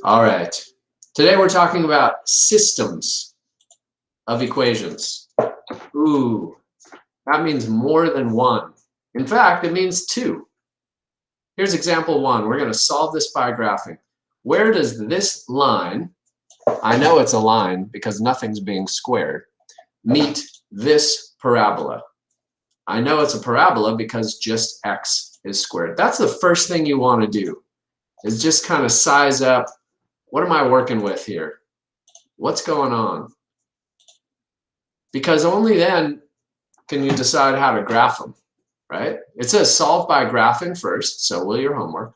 All right. Today we're talking about systems of equations. Ooh, that means more than one. In fact, it means two. Here's example one. We're going to solve this by graphing. Where does this line, I know it's a line because nothing's being squared, meet this parabola? I know it's a parabola because just x is squared. That's the first thing you want to do, is just kind of size up, what am I working with here? What's going on? Because only then can you decide how to graph them, right? It says solve by graphing first, so will your homework.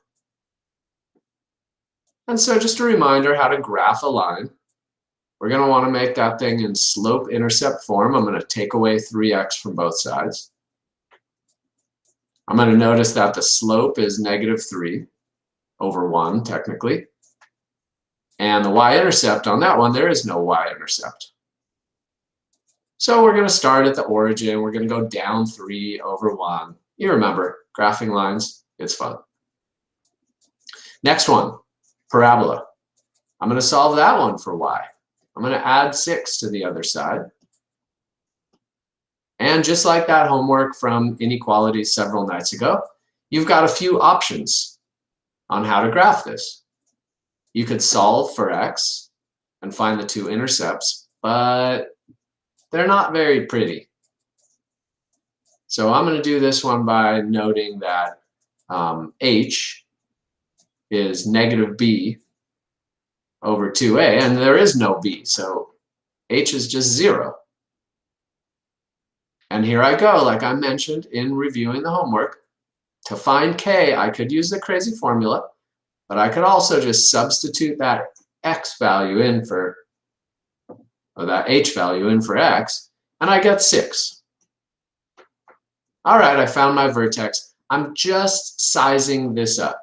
And so just a reminder how to graph a line. We're going to want to make that thing in slope-intercept form. I'm going to take away 3x from both sides. I'm going to notice that the slope is -3 over 1, technically. And the y-intercept on that one, there is no y-intercept. So we're going to start at the origin. We're going to go down 3 over 1. You remember, graphing lines, it's fun. Next one, parabola. I'm going to solve that one for y. I'm going to add 6 to the other side. And just like that homework from inequalities several nights ago, you've got a few options on how to graph this. You could solve for x and find the two intercepts, but they're not very pretty. So I'm going to do this one by noting that h is -b over 2a, and there is no b, so h is just 0. And here I go, like I mentioned in reviewing the homework. To find k, I could use the crazy formula, but I could also just substitute that x value in for, or that h value in for x, and I get 6. All right, I found my vertex. I'm just sizing this up.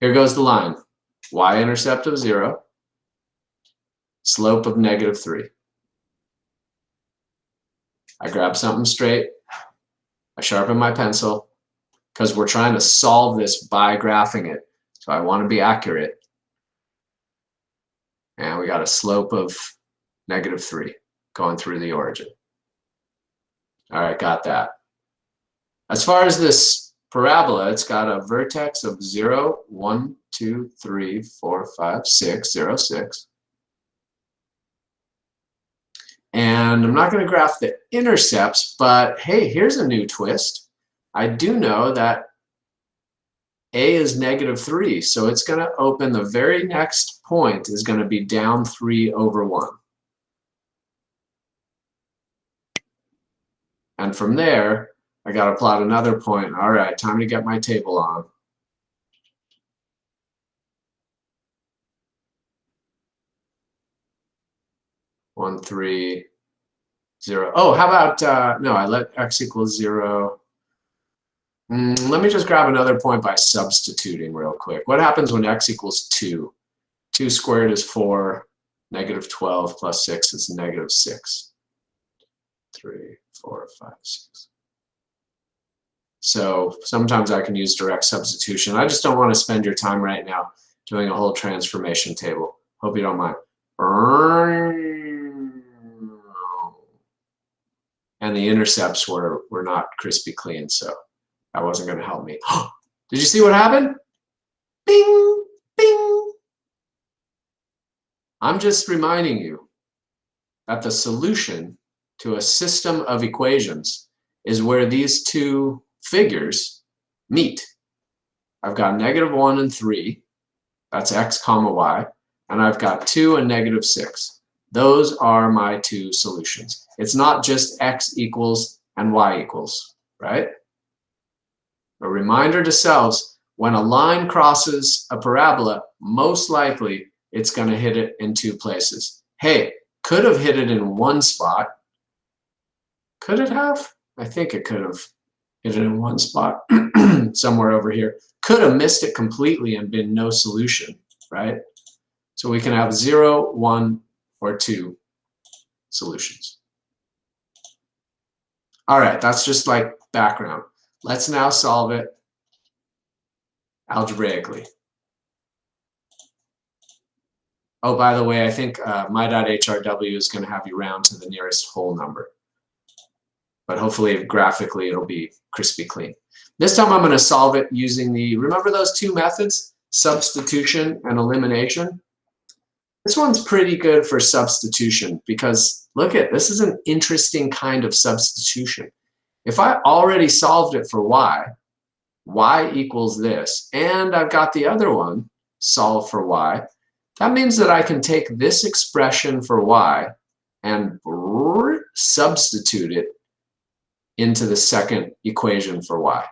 Here goes the line. Y-intercept of 0, slope of -3. I grab something straight. I sharpen my pencil because we're trying to solve this by graphing it. So I want to be accurate. And we got a slope of -3 going through the origin. All right, got that. As far as this parabola, it's got a vertex of 0, 1, 2, 3, 4, 5, 6, 0, 6. And I'm not going to graph the intercepts, but hey, here's a new twist. I do know that a is -3, so it's going to open the very next point is going to be down 3 over 1. And from there, I got to plot another point. All right, time to get my table on. One, 3, 0. Oh, how about, no, I let x equals 0. Let me just grab another point by substituting real quick. What happens when x equals 2? 2 squared is 4. -12 plus 6 is -6. 3, 4, 5, 6. So sometimes I can use direct substitution. I just don't want to spend your time right now doing a whole transformation table. Hope you don't mind. And the intercepts were not crispy clean, so that wasn't going to help me. Did you see what happened? Bing, bing. I'm just reminding you that the solution to a system of equations is where these two figures meet. I've got -1 and 3. That's x comma y. And I've got 2 and -6. Those are my two solutions. It's not just x equals and y equals, right? A reminder to selves, when a line crosses a parabola, most likely it's going to hit it in two places. Hey, could have hit it in one spot. Could it have? I think it could have hit it in one spot, somewhere over here. Could have missed it completely and been no solution, right? So we can have 0, 1, or 2 solutions. All right, that's just like background. Let's now solve it algebraically. Oh, by the way, I think my.hrw is going to have you round to the nearest whole number. But hopefully, graphically, it'll be crispy clean. This time I'm going to solve it using remember those two methods, substitution and elimination? This one's pretty good for substitution because, look at, this is an interesting kind of substitution. If I already solved it for y equals this, and I've got the other one, solve for y, that means that I can take this expression for y and substitute it into the second equation for y.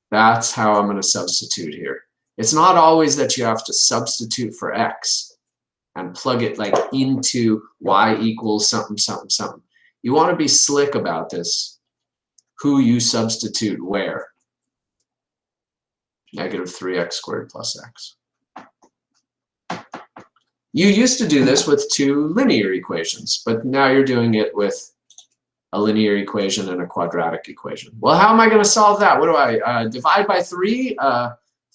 That's how I'm going to substitute here. It's not always that you have to substitute for x and plug it like into y equals something, something, something. You want to be slick about this, who you substitute where. Negative 3x squared plus x. You used to do this with two linear equations, but now you're doing it with a linear equation and a quadratic equation. Well, how am I going to solve that? What do I divide by 3,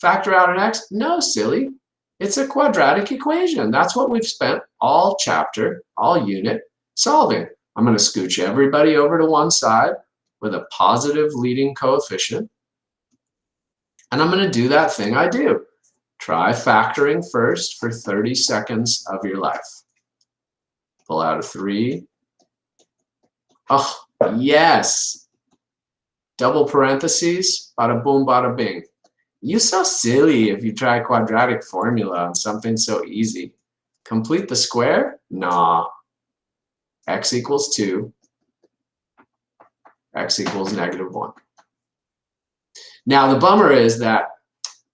factor out an x? No, silly. It's a quadratic equation. That's what we've spent all chapter, all unit solving. I'm going to scooch everybody over to one side with a positive leading coefficient. And I'm going to do that thing I do. Try factoring first for 30 seconds of your life. Pull out a 3. Oh, yes. Double parentheses, bada boom, bada bing. You're so silly if you try quadratic formula on something so easy. Complete the square? Nah. X equals 2. X equals negative 1. Now, the bummer is that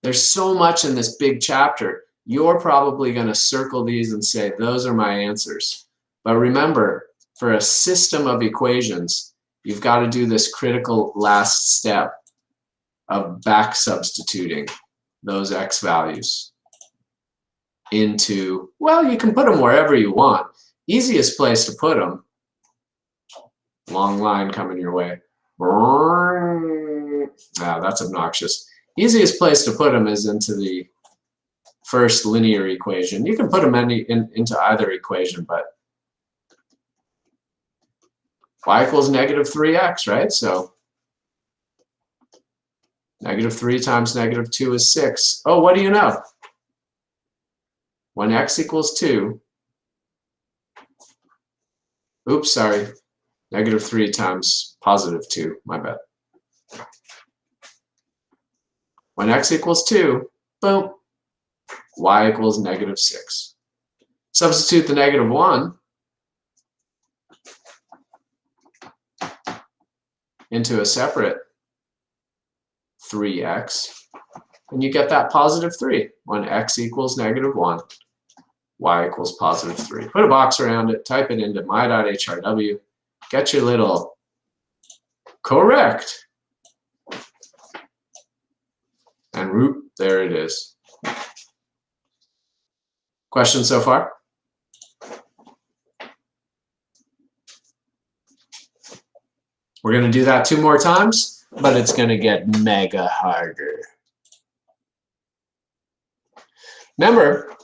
there's so much in this big chapter, you're probably going to circle these and say, those are my answers. But remember, for a system of equations, you've got to do this critical last step of back substituting those x values into, well, you can put them wherever you want. Easiest place to put them, long line coming your way. Ah, that's obnoxious. Easiest place to put them is into the first linear equation. You can put them into either equation, but y equals negative 3x, right? So negative 3 times negative 2 is 6. Oh, what do you know? When x equals 2, oops, sorry, negative 3 times positive 2, my bad. When x equals 2, boom, y equals negative 6. Substitute the negative 1 into a separate 3x, and you get that positive 3 when x equals negative 1, y equals positive 3. Put a box around it, type it into my.hrw, get your little correct, and root, there it is. Questions so far? We're going to do that 2 more times, but it's going to get mega harder. Remember,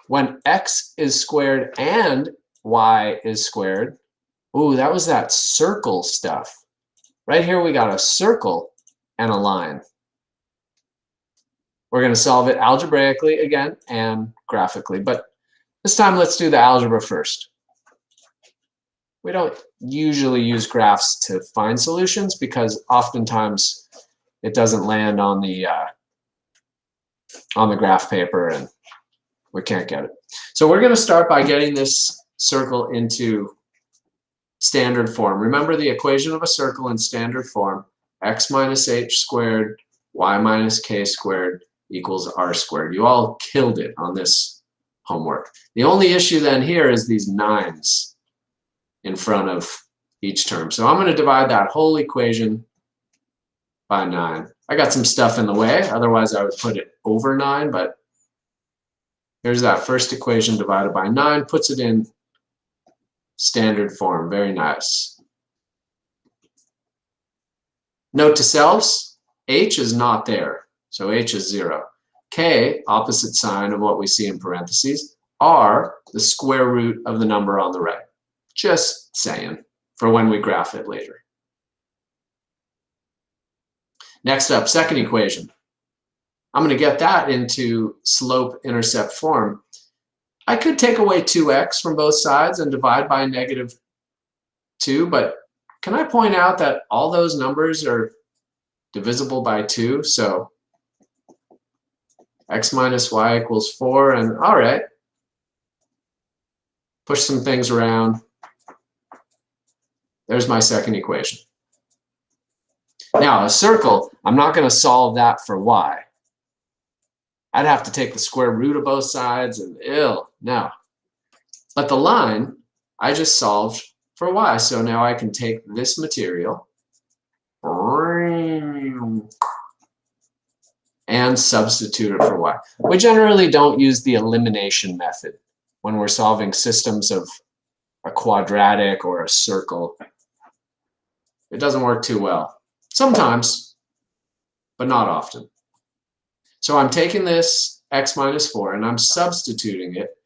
when x is squared and y is squared, ooh, that was that circle stuff. Right here we got a circle and a line. We're going to solve it algebraically again and graphically, but this time let's do the algebra first. We don't usually use graphs to find solutions because oftentimes it doesn't land on the graph paper and we can't get it. So we're going to start by getting this circle into standard form. Remember the equation of a circle in standard form, x minus h squared, y minus k squared equals r squared. You all killed it on this homework. The only issue then here is these 9s in front of each term. So I'm going to divide that whole equation by 9. I got some stuff in the way, otherwise I would put it over 9, but here's that first equation divided by 9, puts it in standard form. Very nice. Note to selves, h is not there, so h is 0. k, opposite sign of what we see in parentheses, r, the square root of the number on the right. Just saying, for when we graph it later. Next up, second equation. I'm going to get that into slope-intercept form. I could take away 2x from both sides and divide by -2, but can I point out that all those numbers are divisible by 2? So x minus y equals 4, and all right, push some things around. There's my second equation. Now, a circle, I'm not going to solve that for y. I'd have to take the square root of both sides, and no. But the line, I just solved for y. So now I can take this material and substitute it for y. We generally don't use the elimination method when we're solving systems of a quadratic or a circle. It doesn't work too well. Sometimes, but not often. So I'm taking this x minus 4 and I'm substituting it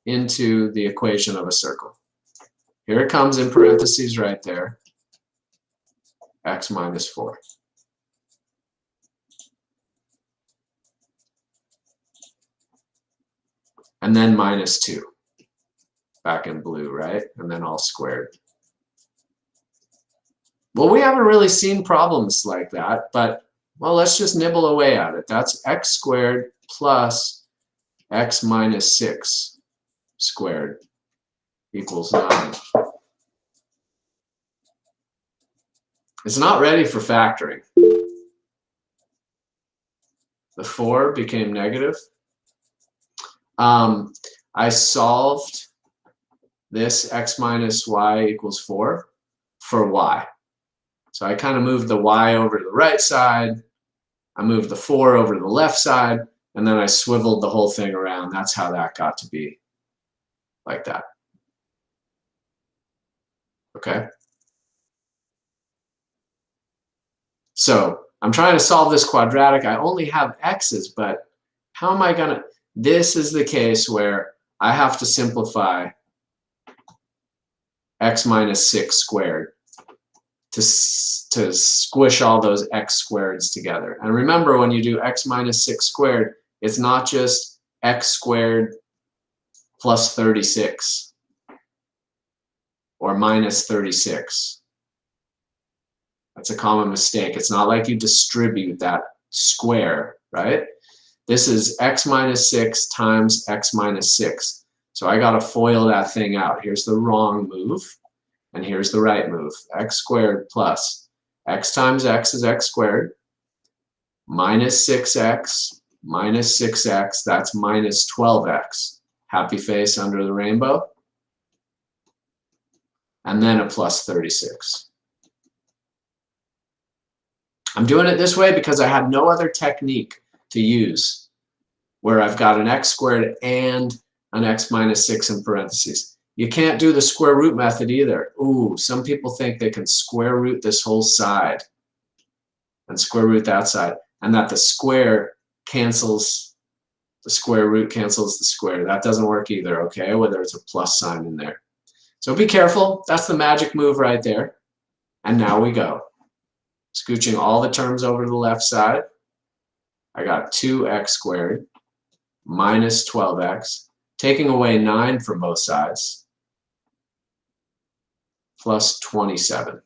into the equation of a circle. Here it comes in parentheses right there, x minus 4. And then -2, back in blue, right? And then all squared. Well, we haven't really seen problems like that, but well, let's just nibble away at it. That's x squared plus x minus 6 squared equals 9. It's not ready for factoring. The 4 became negative. I solved this x minus y equals 4 for y. So I kind of moved the y over to the right side. I moved the 4 over to the left side, and then I swiveled the whole thing around. That's how that got to be like that. Okay? So I'm trying to solve this quadratic. I only have x's, but how am I going to? This is the case where I have to simplify x minus 6 squared to squish all those x squareds together. And remember, when you do x minus 6 squared, it's not just x squared plus 36 or minus 36. That's a common mistake. It's not like you distribute that square, right? This is x minus 6 times x minus 6. So I got to FOIL that thing out. Here's the wrong move, and here's the right move. X squared plus x times x is x squared, minus 6x, minus 6x, that's minus 12x. Happy face under the rainbow. And then a plus 36. I'm doing it this way because I had no other technique to use where I've got an x squared and an x minus 6 in parentheses. You can't do the square root method either. Ooh, some people think they can square root this whole side and square root that side, and that the square cancels, the square root cancels the square. That doesn't work either, okay, whether it's a plus sign in there. So be careful. That's the magic move right there. And now we go. Scooching all the terms over to the left side. I got 2x squared minus 12x, taking away 9 from both sides, plus 27.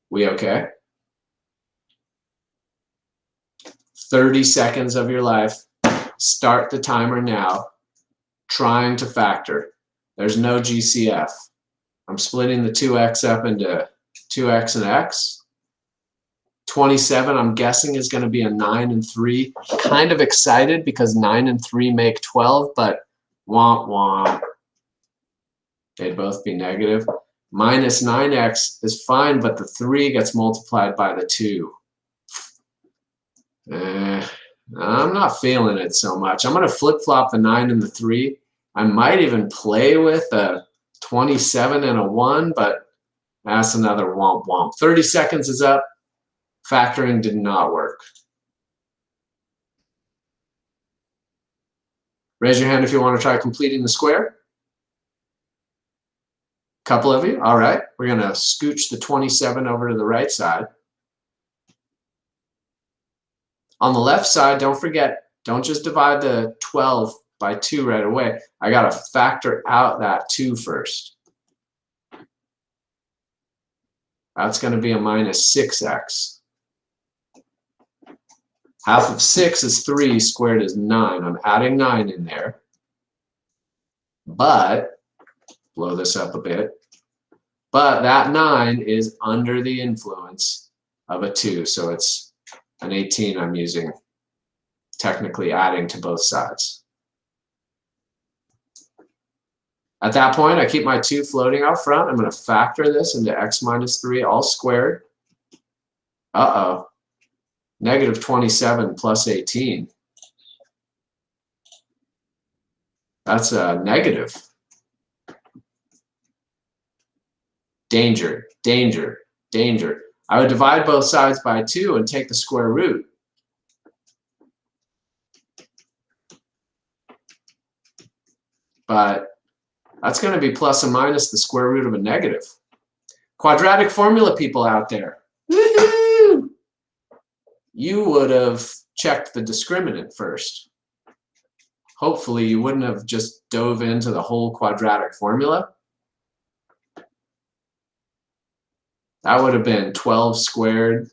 We okay? 30 seconds of your life. Start the timer now. Trying to factor. There's no GCF. I'm splitting the 2x up into 2x and x. 27, I'm guessing, is going to be a 9 and 3. Kind of excited because 9 and 3 make 12, but womp womp. They'd both be negative. Minus 9x is fine, but the 3 gets multiplied by the 2. I'm not feeling it so much. I'm going to flip-flop the 9 and the 3. I might even play with a 27 and a 1, but that's another womp womp. 30 seconds is up. Factoring did not work. Raise your hand if you want to try completing the square. Couple of you, all right. We're going to scooch the 27 over to the right side. On the left side, don't forget, don't just divide the 12 by 2 right away. I got to factor out that 2 first. That's going to be a minus 6x. Half of 6 is 3, squared is 9. I'm adding 9 in there. But, blow this up a bit, but that 9 is under the influence of a 2. So it's an 18 I'm using, technically adding to both sides. At that point, I keep my 2 floating out front. I'm going to factor this into x minus 3 all squared. Uh-oh. Negative 27 plus 18. That's a negative. Danger, danger, danger. I would divide both sides by 2 and take the square root. But that's going to be plus and minus the square root of a negative. Quadratic formula people out there. Woohoo! You would have checked the discriminant first. Hopefully you wouldn't have just dove into the whole quadratic formula. That would have been 12 squared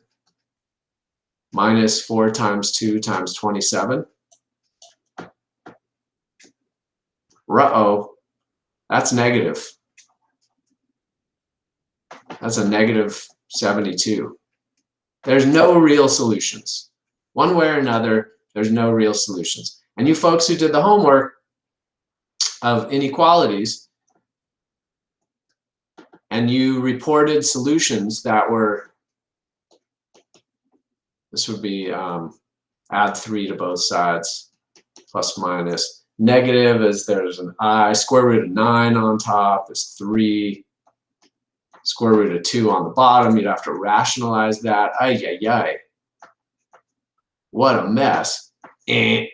minus 4 times 2 times 27. Uh-oh, that's negative. That's a negative 72. There's no real solutions. One way or another, there's no real solutions. And you folks who did the homework of inequalities and you reported solutions that were, this would be add 3 to both sides, plus minus. Negative is there's an I, square root of 9 on top is 3. Square root of 2 on the bottom, you'd have to rationalize that. Ay, ay, ay. What a mess. If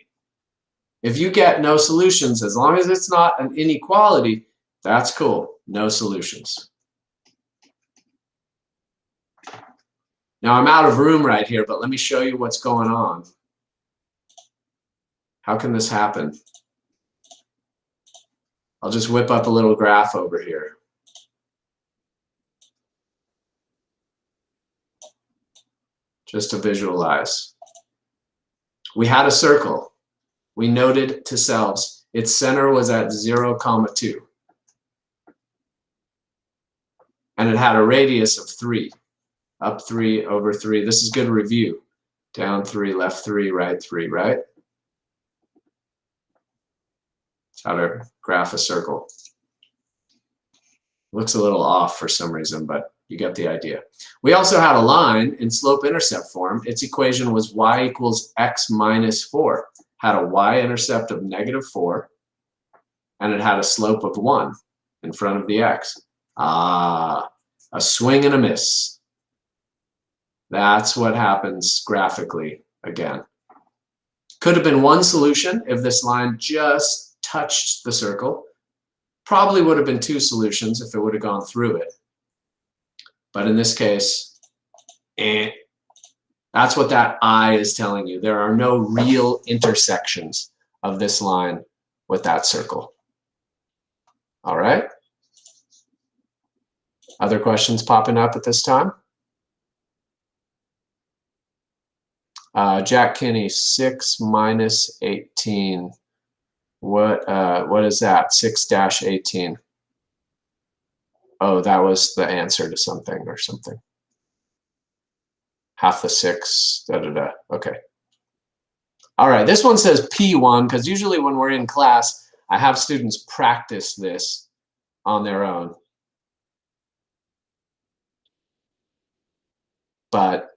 you get no solutions, as long as it's not an inequality, that's cool. No solutions. Now I'm out of room right here, but let me show you what's going on. How can this happen? I'll just whip up a little graph over here. Just to visualize. We had a circle. We noted to selves its center was at 0, 2. And it had a radius of 3. Up 3, over 3. This is good review. Down 3, left 3, right 3, right? That's how to graph a circle. Looks a little off for some reason, but you get the idea. We also had a line in slope-intercept form. Its equation was y equals x minus 4. Had a y-intercept of negative 4, and it had a slope of 1 in front of the x. Ah, a swing and a miss. That's what happens graphically again. Could have been one solution if this line just touched the circle. Probably would have been 2 solutions if it would have gone through it. But in this case, that's what that I is telling you. There are no real intersections of this line with that circle. All right? Other questions popping up at this time? Jack Kinney, 6 minus 18. What is that? 6-18. Oh, that was the answer to something or something. Half the 6, da-da-da. Okay. All right, this one says P1, because usually when we're in class, I have students practice this on their own. But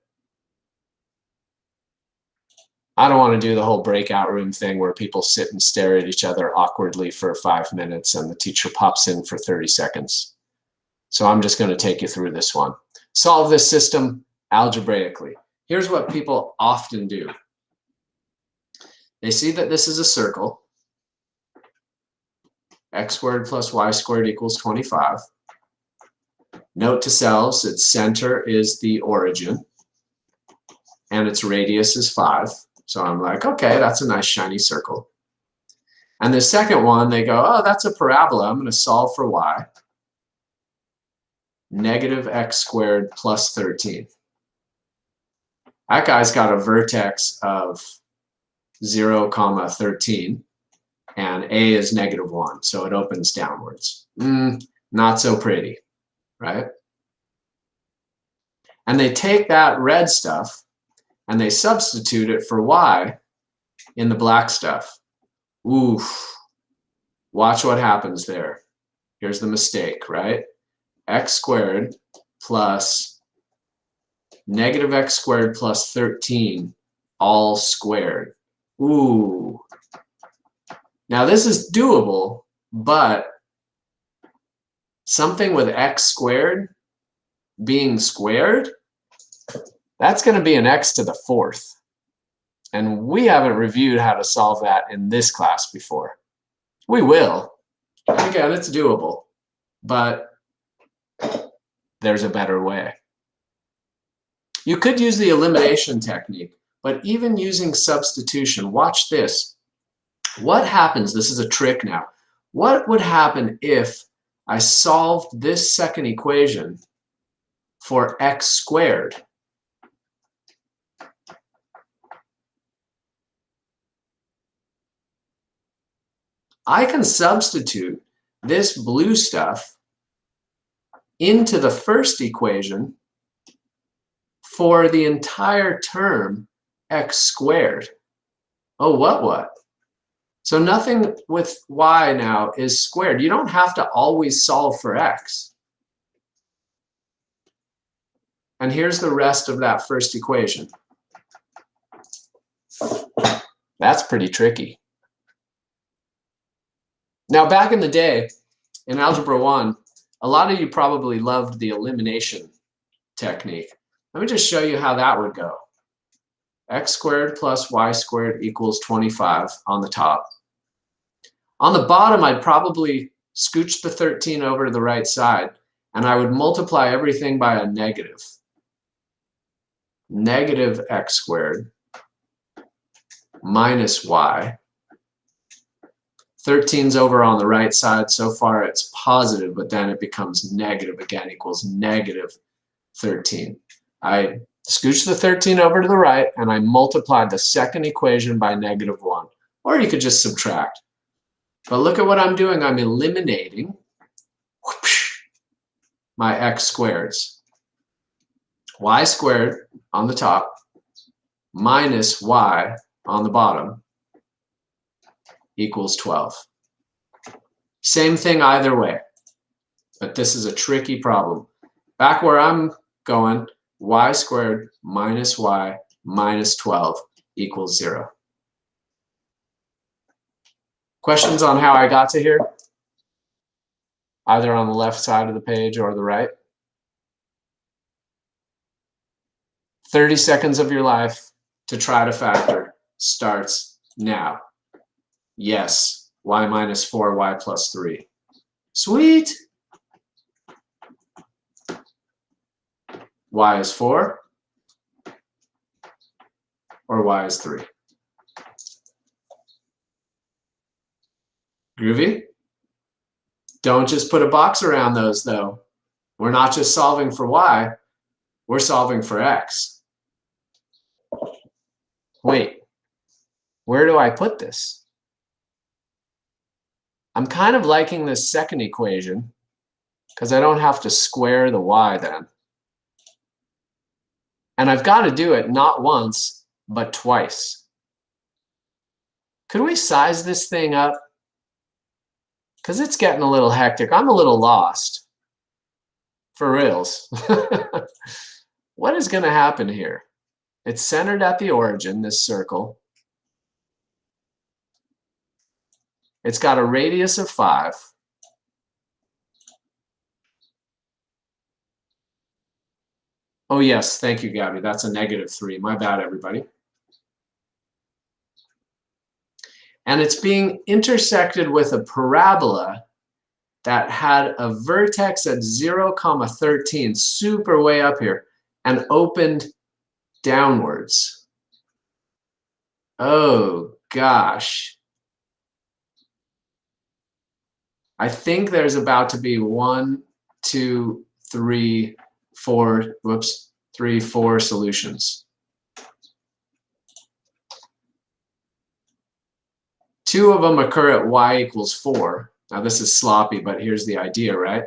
I don't want to do the whole breakout room thing where people sit and stare at each other awkwardly for 5 minutes and the teacher pops in for 30 seconds. So I'm just going to take you through this one. Solve this system algebraically. here's what people often do. They see that this is a circle. X squared plus y squared equals 25. Note to selves, its center is the origin, and its radius is 5. So I'm like, okay, that's a nice shiny circle. And the second one, they go, oh, that's a parabola. I'm going to solve for y. Negative x squared plus 13. That guy's got a vertex of 0, 13, and a is negative 1, so it opens downwards. Not so pretty, right? And they take that red stuff and they substitute it for y in the black stuff. Oof. Watch what happens there. Here's the mistake, right? X squared plus negative x squared plus 13 all squared. Ooh. Now this is doable, but something with x squared being squared, that's going to be an x to the 4th. And we haven't reviewed how to solve that in this class before. We will. Again, it's doable, but there's a better way. You could use the elimination technique, but even using substitution, watch this. What happens, this is a trick now, what would happen if I solved this second equation for x squared? I can substitute this blue stuff into the first equation for the entire term x squared. Oh, what? So nothing with y now is squared. You don't have to always solve for x. And here's the rest of that first equation. That's pretty tricky. Now, back in the day, in Algebra 1, a lot of you probably loved the elimination technique. Let me just show you how that would go. X squared plus y squared equals 25 on the top. On the bottom, I'd probably scooch the 13 over to the right side, and I would multiply everything by a negative. Negative x squared minus y. 13's over on the right side. So far it's positive, but then it becomes negative again, equals negative 13. I scooch the 13 over to the right, and I multiply the second equation by negative 1. Or you could just subtract. But look at what I'm doing. I'm eliminating my x squareds. Y squared on the top minus y on the bottom equals 12. Same thing either way, but this is a tricky problem. Back where I'm going, y squared minus y minus 12 equals 0. Questions on how I got to here? Either on the left side of the page or the right. 30 seconds of your life to try to factor starts now. Yes, y minus 4, y plus 3. Sweet! Y is 4 or y is 3? Groovy? Don't just put a box around those, though. We're not just solving for y, we're solving for x. Wait, where do I put this? I'm kind of liking this second equation because I don't have to square the y then. And I've got to do it not once, but twice. Could we size this thing up? Because it's getting a little hectic. I'm a little lost. For reals. What is going to happen here? It's centered at the origin, this circle. It's got a radius of 5. Oh yes, thank you, Gabby. That's a -3. My bad, everybody. And it's being intersected with a parabola that had a vertex at 0, 13, super way up here, and opened downwards. Oh gosh. I think there's about to be 1, 2, 3, 4, whoops, 3, 4 solutions. 2 of them occur at y equals 4. Now this is sloppy, but here's the idea, right?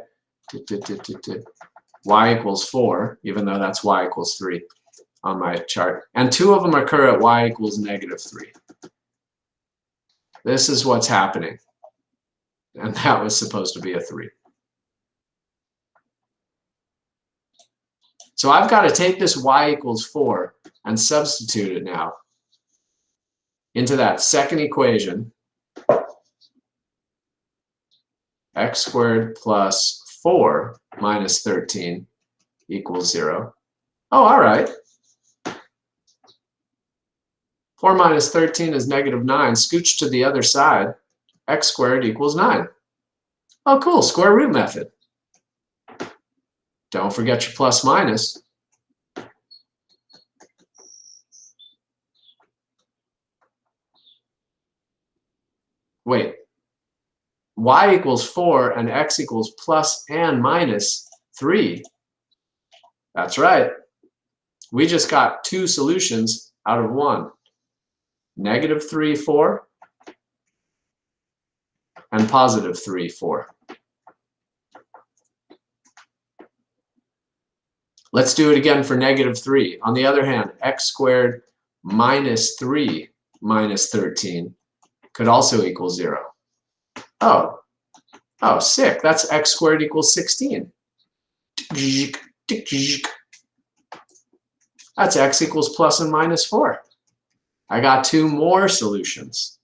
Y equals 4, even though that's y equals 3 on my chart. And 2 of them occur at y equals -3. This is what's happening. And that was supposed to be a 3. So I've got to take this y equals 4 and substitute it now into that second equation. X squared plus 4 minus 13 equals 0. Oh, all right. 4 minus 13 is -9. Scooch to the other side. X squared equals 9. Oh, cool. Square root method. Don't forget your plus minus. Wait. Y equals 4 and x equals plus and minus 3. That's right. We just got 2 solutions out of 1. -3, 4, and +3, 4. Let's do it again for -3. On the other hand, x squared minus 3 minus 13 could also equal 0. Oh, sick. That's x squared equals 16. That's x equals plus and minus 4. I got 2 more solutions.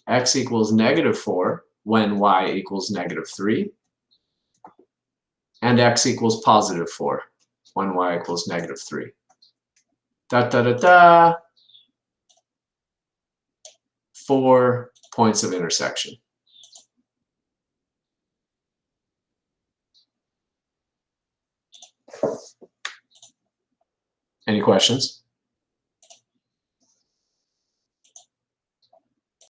X equals -4 when y equals -3. And x equals +4 when y equals -3. Da da da da. 4 points of intersection. Any questions?